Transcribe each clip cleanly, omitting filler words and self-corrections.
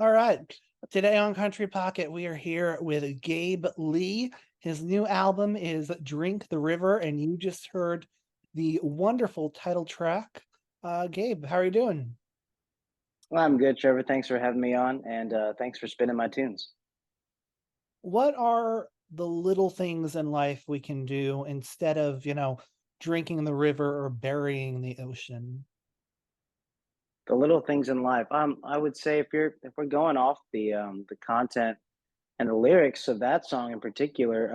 All right. Today on Country Pocket, we are here with Gabe Lee. His new album is Drink the River, and you just heard the wonderful title track. Gabe, how are you doing? Well, I'm good, Trevor. Thanks for having me on, and thanks for spinning my tunes. What are the little things in life we can do instead of, drinking the river or burying the ocean? The little things in life. I would say if we're going off the content and the lyrics of that song in particular,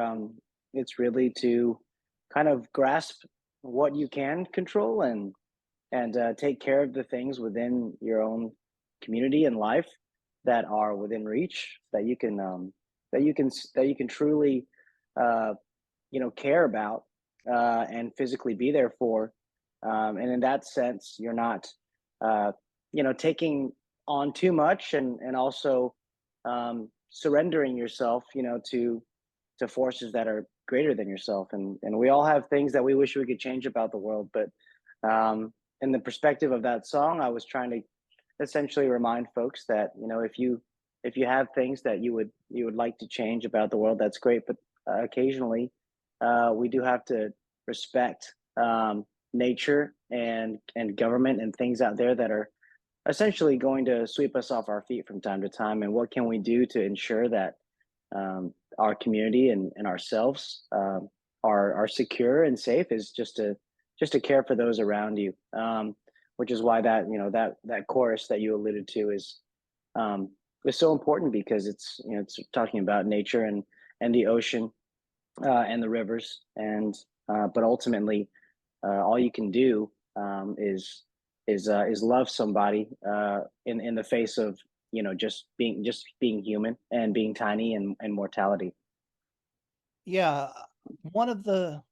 it's really to kind of grasp what you can control and take care of the things within your own community and life that are within reach that you can truly uh, care about and physically be there for. And in that sense, you're not uh, taking on too much and also surrendering yourself, to forces that are greater than yourself. And we all have things that we wish we could change about the world, but in the perspective of that song, I was trying to essentially remind folks that if you have things that you would like to change about the world, that's great. But occasionally, we do have to respect nature and government and things out there that are essentially going to sweep us off our feet from time to time. And what can we do to ensure that our community and ourselves are secure and safe is just to care for those around you. Which is why that chorus that you alluded to um, is so important because it's talking about nature and the ocean and the rivers and but ultimately all you can do is love somebody in the face of just being human and being tiny and mortality. Yeah, one of the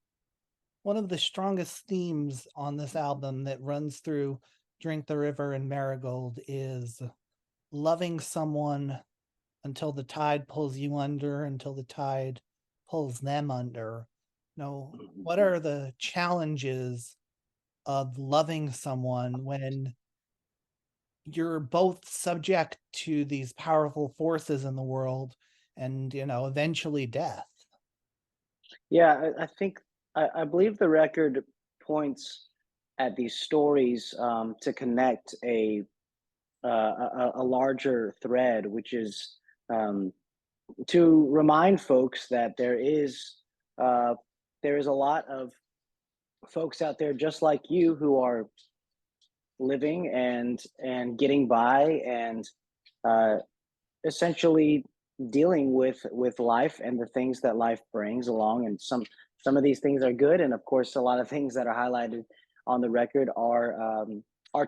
one of the strongest themes on this album that runs through Drink the River and Marigold is loving someone until the tide pulls you under, until the tide pulls them under. What are the challenges of loving someone when you're both subject to these powerful forces in the world and, eventually death? Yeah, I think I believe the record points at these stories to connect a larger thread, which is um, to remind folks that uh, there is a lot of folks out there just like you who are living and getting by and uh, essentially dealing with life and the things that life brings along. And some of these things are good, and of course, a lot of things that are highlighted on the record are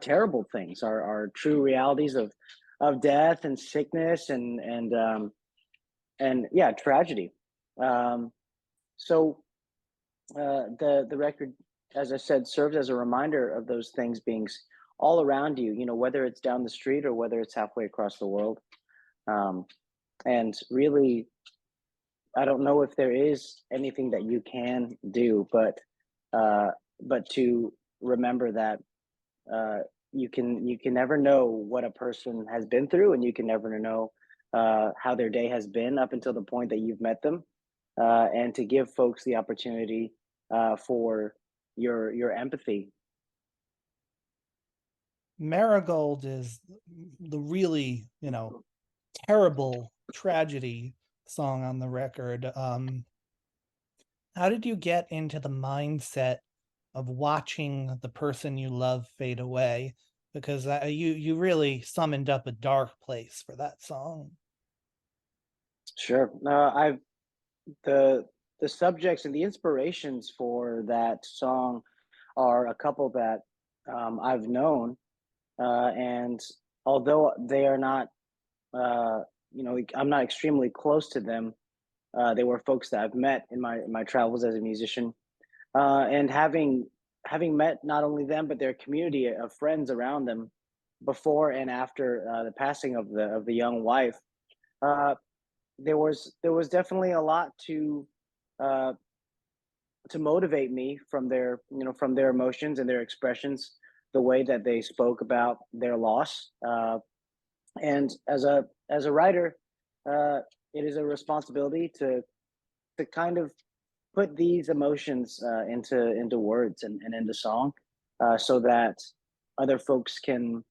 terrible things, are true realities of death and sickness and yeah, tragedy. Um, so the record, as I said, serves as a reminder of those things being all around you. Whether it's down the street or whether it's halfway across the world. Um, and really, I don't know if there is anything that you can do, uh, but to remember that uh, you can never know what a person has been through, and you can never know how their day has been up until the point that you've met them, and to give folks the opportunity for your empathy. Marigold is the really, terrible tragedy song on the record. How did you get into the mindset of watching the person you love fade away? Because you really summoned up a dark place for that song. Sure, I've the the subjects and the inspirations for that song are a couple that I've known, and although they are not, I'm not extremely close to them. They were folks that I've met in my travels as a musician, and having met not only them but their community of friends around them before and after the passing of the young wife. Uh, there was definitely a lot uh, to motivate me from their emotions and their expressions, the way that they spoke about their loss, And as a writer, it is a responsibility to kind of put these emotions into words and into song, so that other folks can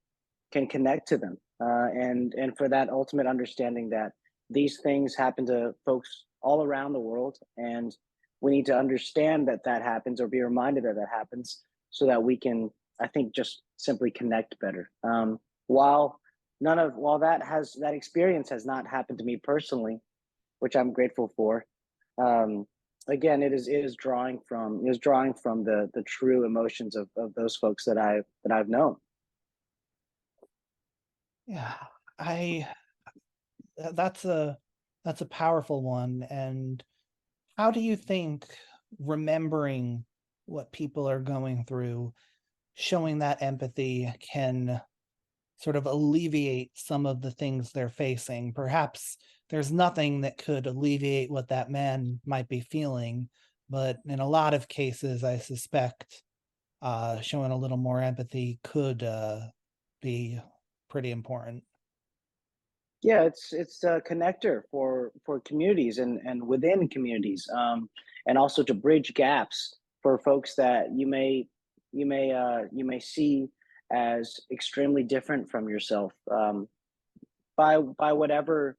connect to them, and for that ultimate understanding that these things happen to folks all around the world, and we need to understand that that happens, or be reminded that that happens, so that we can, I think, just simply connect better. While while that experience has not happened to me personally, which I'm grateful for, um, again, it is drawing from the true emotions of those folks that I've known. Yeah, I that's a powerful one. And how do you think remembering what people are going through, showing that empathy can sort of alleviate some of the things they're facing? Perhaps there's nothing that could alleviate what that man might be feeling, but in a lot of cases, I suspect showing a little more empathy could be pretty important. Yeah, it's a connector for communities and within communities, and also to bridge gaps for folks that you may see as extremely different from yourself, by whatever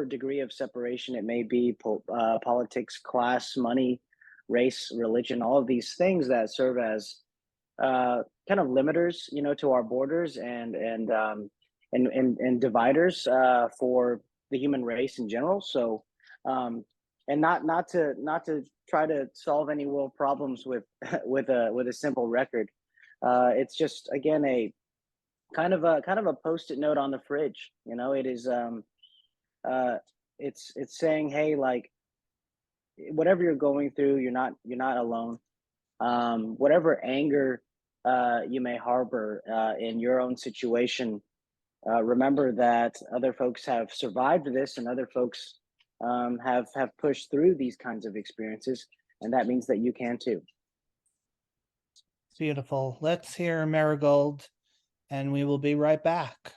degree of separation it may be, politics, class, money, race, religion, all of these things that serve as kind of limiters, to our borders, and dividers, for the human race in general. So, and not to try to solve any world problems with with a simple record. It's just, again, a kind of a post-it note on the fridge. It is, uh, it's saying, hey, like, whatever you're going through, you're not alone. Whatever anger you may harbor in your own situation, remember that other folks have survived this, and other folks have pushed through these kinds of experiences, and that means that you can too. Beautiful. Let's hear Marigold, and we will be right back.